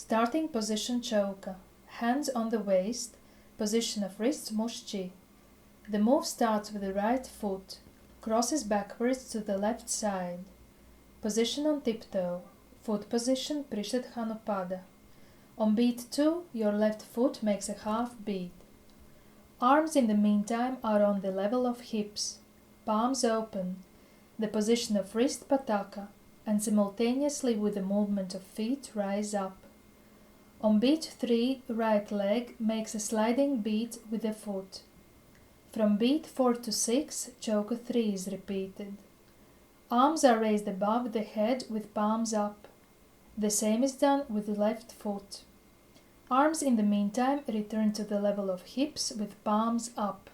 Starting position Chauka. Hands on the waist. Position of wrists mushchi. The move starts with the right foot. Crosses backwards to the left side. Position on tiptoe. Foot position Pristhadhanupada. On beat 2, your left foot makes a half beat. Arms in the meantime are on the level of hips. Palms open. The position of wrist pataka, and simultaneously with the movement of feet rise up. On beat 3, right leg makes a sliding beat with the foot. From beat 4 to 6, Chauka 3 is repeated. Arms are raised above the head with palms up. The same is done with the left foot. Arms in the meantime return to the level of hips with palms up.